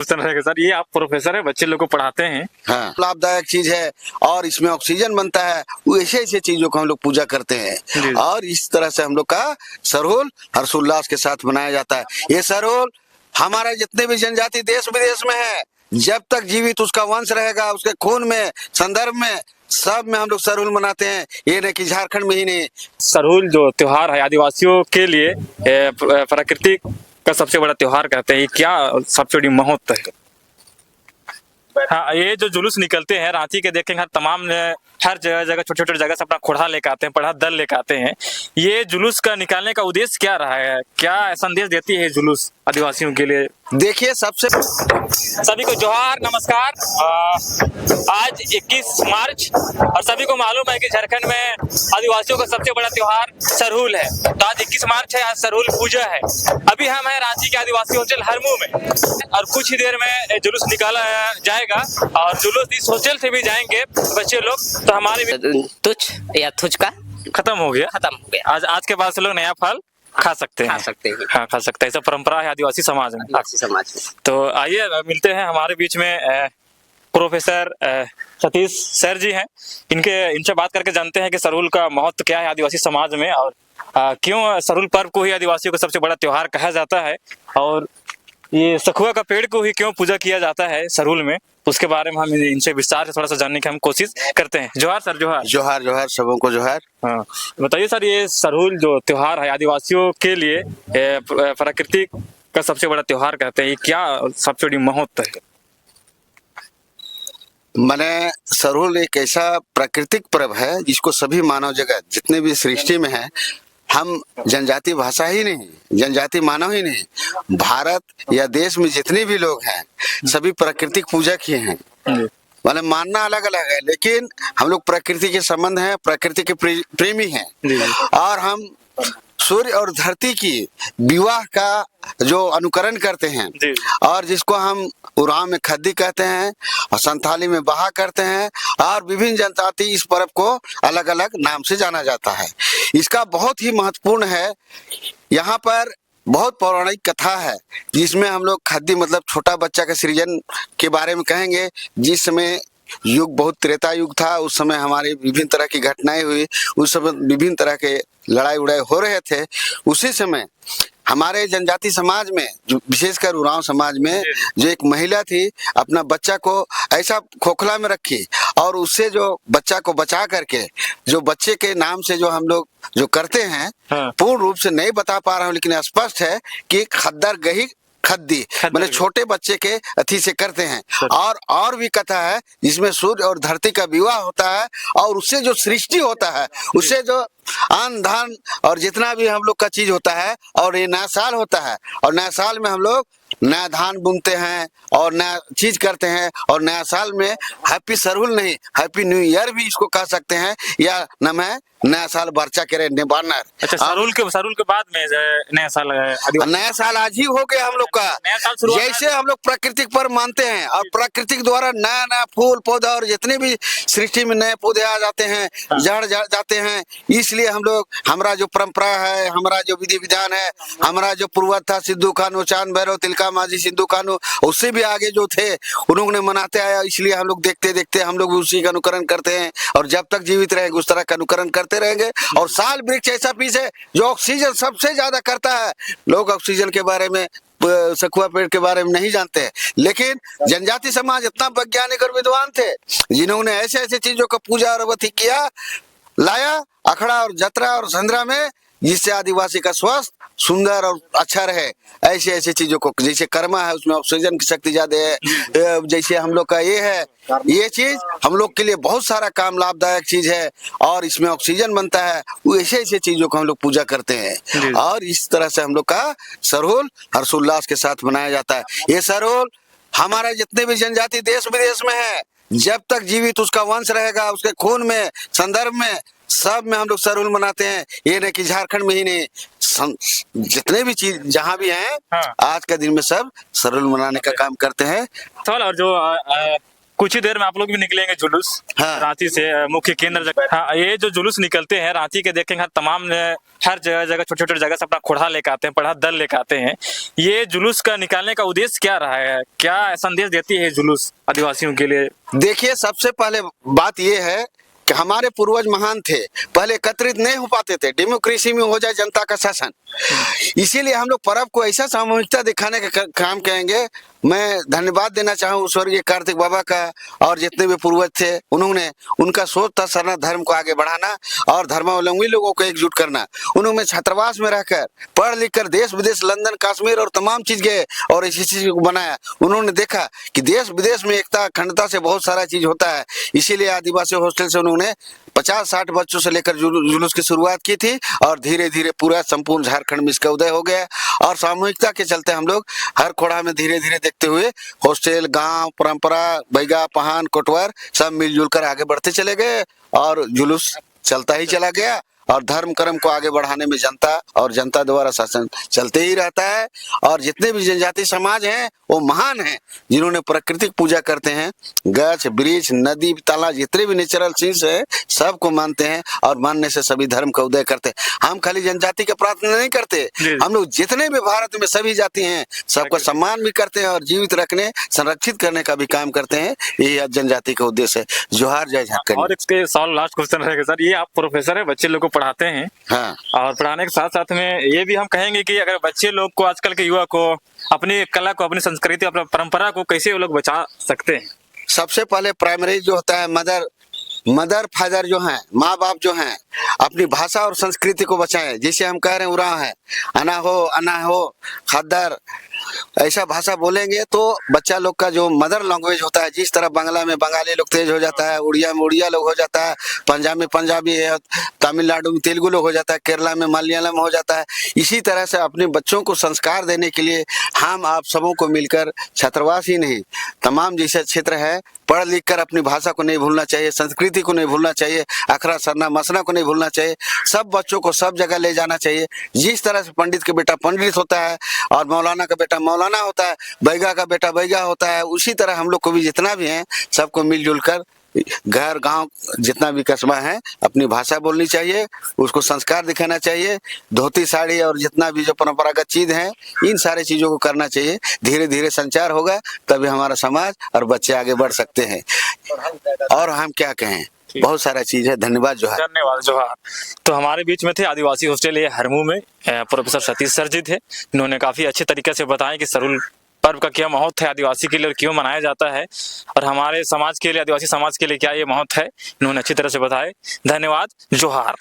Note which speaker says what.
Speaker 1: Sir, ये आप professor है, बच्चे लोग को पढ़ाते हैं।
Speaker 2: हाँ, लाभदायक चीज है और इसमें ऑक्सीजन बनता है। वो ऐसे ऐसे चीजों को हम लोग पूजा करते हैं और इस तरह से हम लोग का सरहुल हर्षोल्लास के साथ मनाया जाता है। ये सरहुल हमारे जितने भी जनजाति देश विदेश में है, जब तक जीवित उसका वंश रहेगा, उसके खून में, संदर्भ में, सब में हम लोग सरहुल मनाते हैं। ये नहीं कि झारखंड में ही नहीं।
Speaker 1: सरहुल जो त्योहार है आदिवासियों के लिए प्रकृति का सबसे बड़ा त्योहार कहते हैं। ये क्या सबसे बड़ी महत्व है? हाँ, ये जो जुलूस निकलते हैं रांची के देखेंगे, हर जगह जगह छोटे छोटे जगह से अपना खोड़ा लेकर आते हैं, पढ़ा दल लेकर आते हैं। ये जुलूस का निकालने का उद्देश्य क्या रहा है? क्या संदेश देती है जुलूस आदिवासियों के लिए?
Speaker 2: देखिए, सबसे
Speaker 1: सभी को जोहार, नमस्कार। आज 21 मार्च और सभी को मालूम है कि झारखंड में आदिवासियों का सबसे बड़ा त्योहार सरहुल है। तो आज 21 मार्च है, आज सरहुल पूजा है। अभी हम हैं रांची के आदिवासी होटल हरमू में और कुछ ही देर में जुलूस निकाला जाएगा और जुलूस इस होटल से भी जाएंगे बच्चे लोग। तो हमारे
Speaker 3: तुझ या तुझ का
Speaker 1: खत्म हो गया। आज के बाद से लोग नया फल खा सकते हैं। हाँ, खा सकते हैं। ऐसा परंपरा है आदिवासी समाज में। तो आइए मिलते हैं, हमारे बीच में प्रोफेसर सतीश सर जी हैं। इनसे बात करके जानते हैं कि सरहुल का महत्व क्या है आदिवासी समाज में और क्यों सरहुल पर्व को ही आदिवासियों का सबसे बड़ा त्योहार कहा जाता है और ये सखुआ का पेड़ को ही क्यों पूजा किया जाता है सरहुल में। उसके बारे में हम इनसे विस्तार से थोड़ा सा जानने की हम कोशिश करते हैं। जोहार सर। जोहार
Speaker 2: जोहार। जोहार सबों को जोहार।
Speaker 1: हाँ, बताइए सर, ये सरहुल जो त्योहार है आदिवासियों के लिए प्रकृति का सबसे बड़ा त्योहार कहते हैं। ये क्या सबसे बड़ी महत्व है?
Speaker 2: माने सरहुल एक ऐसा प्राकृतिक पर्व है जिसको सभी मानव जगत जितने भी सृष्टि में है, हम जनजाति भाषा ही नहीं, जनजाति मानव ही नहीं, भारत या देश में जितने भी लोग हैं सभी प्राकृतिक पूजा किए हैं। माने मानना अलग अलग है, लेकिन हम लोग प्रकृति के संबंध हैं, प्रकृति के प्रेमी हैं और हम सूर्य और धरती की विवाह का जो अनुकरण करते हैं और जिसको हम उराव में खद्दी कहते हैं और संथाली में बहा करते हैं और विभिन्न जनजाति इस पर्व को अलग अलग नाम से जाना जाता है। इसका बहुत ही महत्वपूर्ण है। यहाँ पर बहुत पौराणिक कथा है जिसमें हम लोग खद्दी मतलब छोटा बच्चा के सृजन के बारे में कहेंगे। जिस समय युग बहुत त्रेता युग था, उस समय हमारे विभिन्न तरह की घटनाएं हुई, उस समय विभिन्न तरह के लड़ाई उड़ाई हो रहे थे। उसी समय हमारे जनजाति समाज में, जो विशेषकर उरांव समाज में, जो एक महिला थी अपना बच्चा को ऐसा खोखला में रखी और उससे जो बच्चा को बचा करके जो बच्चे के नाम से जो हम लोग जो करते हैं, पूर्ण रूप से नहीं बता पा रहा हूँ लेकिन स्पष्ट है कि खद्दर गही खद्दी मतलब छोटे बच्चे के अथी से करते हैं। और भी कथा है जिसमें सूर्य और धरती का विवाह होता है और उससे जो सृष्टि होता है, उससे जो अन्न धन और जितना भी हम लोग का चीज होता है और ये नया साल होता है और नया साल में हम लोग नया धान बुनते हैं और नया चीज करते हैं और नया साल में हैप्पी सरहुल नहीं, हैप्पी न्यू ईयर भी इसको कह सकते हैं या नाम है नया साल बर्चा करे निबानर।
Speaker 1: अच्छा, सरहुल के बाद में नया साल आज
Speaker 2: ही हो गया हम लोग का। जैसे हम लोग प्राकृतिक पर्व मानते हैं और प्राकृतिक द्वारा नया नया फूल पौधा और जितने भी सृष्टि में नए पौधे आ जाते हैं, जड़ जाते हैं, इसलिए हम लोग, हमारा जो परंपरा है, हमारा जो विधि विधान है, हमारा जो पूर्वज था सिद्धू कानू, चांद भैरव, तिलका माझी, सिद्धू कानू, उससे भी आगे जो थे उन्होंने मनाते आया। इसलिए हम लोग देखते देखते हम लोग उसी का अनुकरण करते हैं और जब तक जीवित रहेंगे उस तरह का अनुकरण करते रहेंगे। और साल वृक्ष ऐसा पीस है जो ऑक्सीजन सबसे ज्यादा करता है। लोग ऑक्सीजन के बारे में, सखुआ पेड़ के बारे में नहीं जानते हैं, लेकिन जनजाति समाज इतना वैज्ञानिक और विद्वान थे जिन्होंने ऐसे ऐसे चीजों का पूजा और अवधि किया, लाया अखड़ा और जतरा और संद्रा में, जिससे आदिवासी का स्वस्थ सुंदर और अच्छा रहे। ऐसे ऐसे चीजों को, जैसे कर्मा है उसमें ऑक्सीजन की शक्ति ज्यादा है, जैसे हम लोग का ये है, ये चीज हम लोग के लिए बहुत सारा काम लाभदायक चीज है और इसमें ऑक्सीजन बनता है। वो ऐसे ऐसे चीजों को हम लोग पूजा करते हैं और इस तरह से हम लोग का सरहुल हर्षोल्लास के साथ मनाया जाता है। ये सरहुल हमारे जितने भी जनजाति देश विदेश में है, जब तक जीवित उसका वंश रहेगा, उसके खून में, संदर्भ में, सब में हम लोग सरहुल मनाते हैं। ये नहीं कि झारखंड में ही नहीं, जितने भी चीज जहाँ भी हैं, आज का दिन में सब सरहुल मनाने का काम करते हैं।
Speaker 1: और जो कुछ ही देर में आप लोग भी निकलेंगे जुलूस
Speaker 2: हाँ।
Speaker 1: रांची से मुख्य केंद्र जगह। हाँ, ये जो जुलूस निकलते हैं रांची के देखेंगे तमाम हर जगह जगह छोटे छोटे जगह से अपना खोड़ा लेकर आते हैं, बड़ा दल लेकर आते हैं। ये जुलूस का निकालने का उद्देश्य क्या रहा है, क्या संदेश देती है ये जुलूस आदिवासियों के लिए?
Speaker 2: देखिए, सबसे पहले बात यह है कि हमारे पूर्वज महान थे, पहले एकत्रित नहीं हो पाते थे, डेमोक्रेसी में हो जाए जनता का शासन। इसीलिए हम लोग पर्व को ऐसा सामूहिकता दिखाने का काम करेंगे। मैं धन्यवाद देना चाहूँ स्वर्गीय कार्तिक बाबा का और जितने भी पूर्वज थे, उन्होंने उनका सोच था सरना धर्म को आगे बढ़ाना और धर्मावलंबी लोगों को एकजुट करना। उन्होंने छात्रावास में रहकर पढ़ लिख कर देश विदेश, लंदन, कश्मीर और तमाम चीज गए और इसी चीज को बनाया। उन्होंने देखा कि देश विदेश में एकता अखंडता से बहुत सारा चीज होता है। इसीलिए आदिवासी हॉस्टल से उन्होंने 50-60 बच्चों से लेकर जुलूस की शुरुआत की थी और धीरे धीरे पूरा संपूर्ण झारखंड में इसका उदय हो गया। और सामूहिकता के चलते हम लोग हर खोड़ा में धीरे धीरे देखते हुए हॉस्टल, गांव, परंपरा, बैगा, पहान, कोटवर सब मिलजुल कर आगे बढ़ते चले गए और जुलूस चलता ही चला गया। और धर्म कर्म को आगे बढ़ाने में जनता और जनता द्वारा शासन चलते ही रहता है। और जितने भी जनजाति समाज हैं वो महान हैं, जिन्होंने प्राकृतिक पूजा करते हैं। गछ, वृक्ष, नदी, तालाब, जितने भी नेचुरल चीज है सबको मानते हैं और मानने से सभी धर्म का उदय करते हैं। हम खाली जनजाति का प्रार्थना नहीं करते, हम लोग जितने भी भारत में सभी जाति हैं सबका सम्मान भी करते हैं और जीवित रखने, संरक्षित करने का भी काम करते हैं। यही जनजाति का उद्देश्य है। जोहार, जय झारखंड।
Speaker 1: और इसके सवाल लास्ट क्वेश्चन रहेगा सर, ये आप प्रोफेसर है, बच्चे लोग को पढ़ाते हैं।
Speaker 2: हाँ।
Speaker 1: और पढ़ाने के साथ साथ में ये भी हम कहेंगे कि अगर बच्चे लोग को, आजकल के युवा को अपनी कला को, अपनी संस्कृति, अपनी परंपरा को कैसे वो लोग बचा सकते हैं?
Speaker 2: सबसे पहले प्राइमरी जो होता है मदर फादर जो हैं, माँ बाप जो हैं, अपनी भाषा और संस्कृति को बचाएं। जैसे हम कह रहे हैं उराव है, अना हो खद्दर, ऐसा भाषा बोलेंगे तो बच्चा लोग का जो मदर लैंग्वेज होता है, जिस तरह बांग्ला में बंगाली लोग तेज हो जाता है, उड़िया में उड़िया लोग हो जाता है, पंजाब में पंजाबी है, तमिलनाडु में तेलुगु लोग हो जाता है, केरला में मलयालम हो जाता है। इसी तरह से अपने बच्चों को संस्कार देने के लिए हम आप सबों को मिलकर, छात्रावास ही नहीं तमाम जैसे क्षेत्र है, पढ़ लिख कर अपनी भाषा को नहीं भूलना चाहिए, संस्कृति को नहीं भूलना चाहिए, अखरा सरना मसना को नहीं भूलना चाहिए। सब बच्चों को सब जगह ले जाना चाहिए। जिस तरह से पंडित का बेटा पंडित होता है और मौलाना का बेटा मौलाना होता है, बैगा का बेटा बैगा होता है, उसी तरह हम लोग को भी जितना भी है सबको मिलजुल कर घर गांव जितना भी कस्बा है अपनी भाषा बोलनी चाहिए, उसको संस्कार दिखाना चाहिए। धोती साड़ी और जितना भी जो परंपरागत चीज है इन सारे चीजों को करना चाहिए। धीरे धीरे संचार होगा तभी हमारा समाज और बच्चे आगे बढ़ सकते हैं। और हम क्या कहें, बहुत सारा चीज है। धन्यवाद, जोहार।
Speaker 1: धन्यवाद, जोहार। तो हमारे बीच में थे आदिवासी हॉस्टल ये हरमू में प्रोफेसर सतीश सर जी थे। इन्होंने काफी अच्छे तरीके से बताया कि सरुल पर्व का क्या महत्व है आदिवासी के लिए और क्यों मनाया जाता है, और हमारे समाज के लिए, आदिवासी समाज के लिए क्या ये महत्व है, इन्होंने अच्छी तरह से बताया। धन्यवाद, जोहार।